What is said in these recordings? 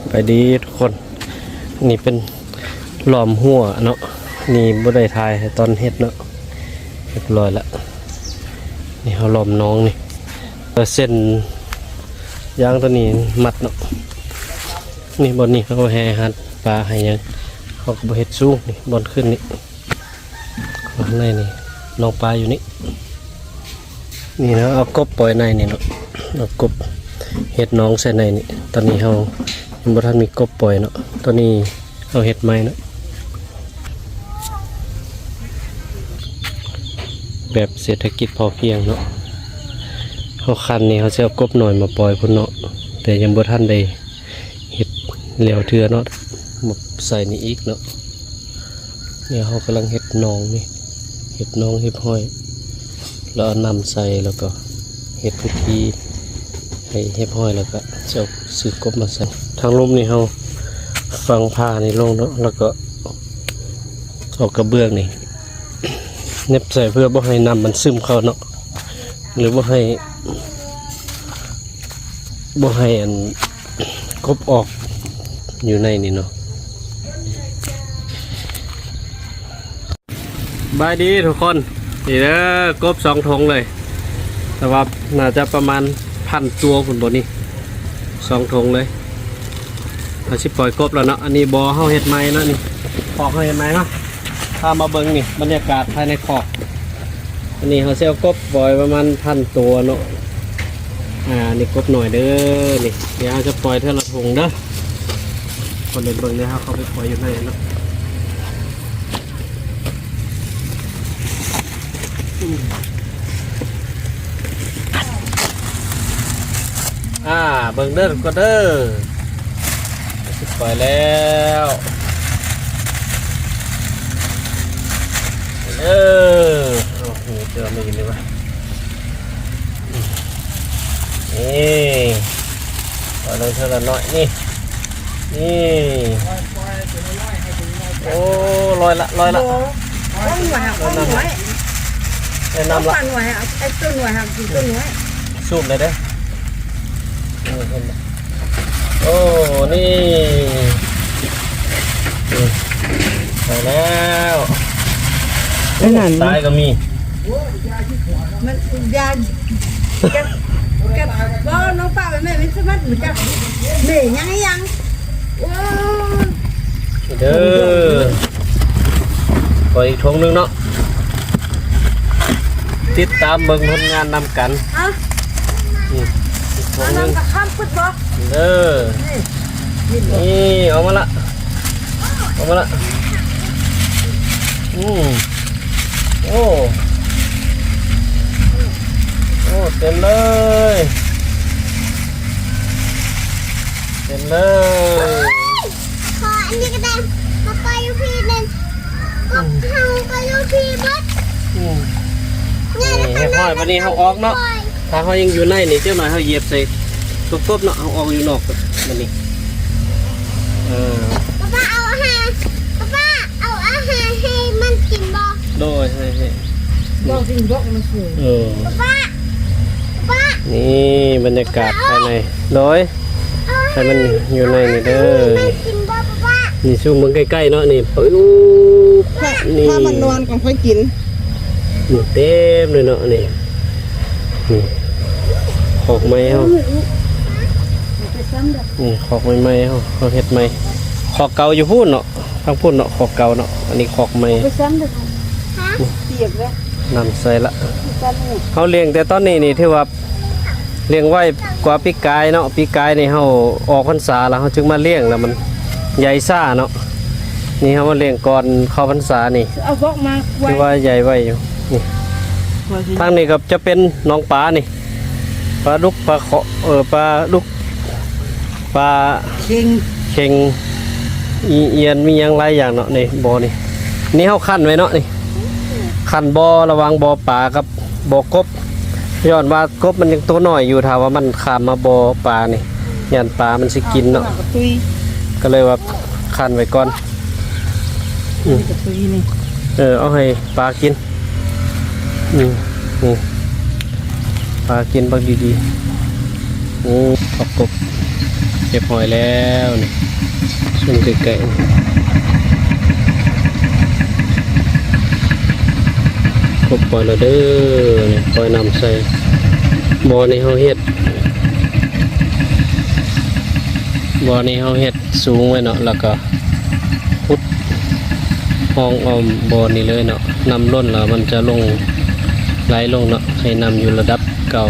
ไปดีทุกคนนี่เป็นหลอมหัวเนาะนี่บ่ได้ทายตอนเฮ็ดเนาะเรียบร้อยละนี่เขาหลอมน้องนี่เส้นยางตัวนี้มัดเนาะนี่บนนี้เขาก็แห่หัดปลาให้ยังเขาก็บ่เฮ็ดสูงนี่บนขึ้นนี่ข้างในนี่น้องปลาอยู่นี่นี่นะเอากบปล่อยในนี่เนาะเอากบเฮ็ดน้องใส่ในนี่ตอนนี้เขาบ่ทันมีกบปล่อยเนาะตอนนี้เอาเฮ็ดใหม่เนาะแบบเศรษฐกิจพอเพียงเนาะเขาคันนี่เขาจะเอากบหน่อยมาปล่อยพุ่นเนาะแต่ยังบ่ทันได้เฮ็ดเหลวเทือเนาะมาใส่นี่อีกเนาะเนี่ยเขากำลังเฮ็ดน้องนี่เฮ็ดน้องเฮ็ดห้อยแล้วเอานำใส่แล้วก็เฮ็ดพื้นที่ให้เฮ็ดห้อยแล้วก็จะเอาซื้อกบมาใส่ทางลมนี่เขาฟังผ้านี่ลงเนาะแล้วก็เอากระเบื้องนี่เน็บใส่เพื่อบ่ให้น้ำมันซึมเข้าเนาะหรือบ่ให้อันกบออกอยู่ในนี่เนาะบายดีทุกคนนี่เด้อกบ2 ถุงเลยแต่ว่าน่าจะประมาณ1,000 ตัวคนบนนี้2 ถุงเลยเราสิปล่อยกบแล้วเนาะอันนี้บ่อเฮาเฮ็ดไม้เนาะนี่คอกเฮาเฮ็ดไม้เนาะถ้ามาเบิ่งนี่บรรยากาศภายในคอกอันนี้เขาเซลกบปล่อยประมาณ1,000 ตัวเนาะนี่กบหน่อยเด้อนี่เดี๋ยวจะปล่อยเท่าละถุงเด้อคนเดินเบิ่งเนี่ยเขาไปปล่อยอยู่ไหนเนาะเบิ่งเด้อก็เด้อจะปล่อยแล้วโอ้โหเจอไม่กินเลยวะนี่ปล่อยเลยเท่าละน้อยนี่โอ้ลอยละได้น้ำละสูบเลยเด้อโอ้นี่ไปแล้วตายก็มีมันยากับก็น้องป้าไปแม่วิศวัตเหมือนกันเหนื่อยยังว้าวเด้อปล่อยอีกถุงนึงเนาะติดตามเบิ่งผลงานนำกันน้ำกับข้ามพุทธบ่เด้อนี่ออกมาละโอ้เต็มเลยขออันนี้ก็ได้มาไปยูพีนึงก็เฮาไปยูพีบัดนี่ให้ห้อยวันนี้เขาออกเนาะถ้าเขายังอยู่ในนี่เจ้าหน่อยเขาเหยียบใส่ตุ๊บๆเนาะเขาออกอยู่นอกมันนี่ป้าเอาอาหารให้มันกินบ่โดยให้บ่กินบ่มันสวยป้านี่บรรยากาศภายในโดยให้มันอยู่ในนี่เด้อนี่ช่วงมึงใกล้ๆเนาะนี่นี่ถ้ามันนอนก่อนค่อยกินนี่เต็มเลยเนาะนี่ขอกไม้เขานี่ขอกไม้เขาเฮ็ดไม้ขอกเก่าอยู่พูดเนาะทางพูดเนาะขอกเก่าเนาะอันนี้ขอกไม้นำใส่ละเขาเลี้ยงแต่ตอนนี้นี่ที่ว่าเลี้ยงไว้กว่าปีกายเนาะปีกายนี่เขาออกพรรษาแล้วเขาจึงมาเลี้ยงแล้วมันใหญ่ซ่าเนาะนี่เขามาเลี้ยงก่อนเข้าพรรษานี่เอาพวกมาที่ว่าใหญ่ไว้อยู่นี่ทางนี้ก็จะเป็นน้องปลานี่ปลาดุกปลาปลาดุกปลาเข่งเอียนมีอย่างไรอย่างเนาะนี่บ่อนี่เขาขั้นไว้เนาะนี่ขั้นบ่อระวังบ่อปลากับบ่อกบย้อนว่ากบมันยังตัวน้อยอยู่ถ้าว่ามันขามมาบ่อปลานี่ยันปลามันสิกินเนาะก็เลยว่าขั้นไว้ก่อนเอาให้ปลากินปลากินบางดีๆขอบกบ เรียบร้อยแล้วนี่ช่วงไกลๆก็ปล่อยแล้วเด้อนี่ปล่อยน้ำใส่บ่อนี่เฮาเฮ็ดสูงไว้เนาะแล้วก็พุดห้องอ้อมบ่อนี่เลยเนาะน้ำล้นแล้วมันจะลงไหลลงเนาะให้น้ำอยู่ระดับเก่า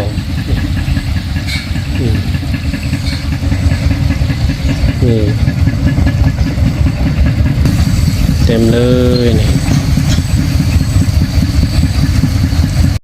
นี่เต็มเลยนี่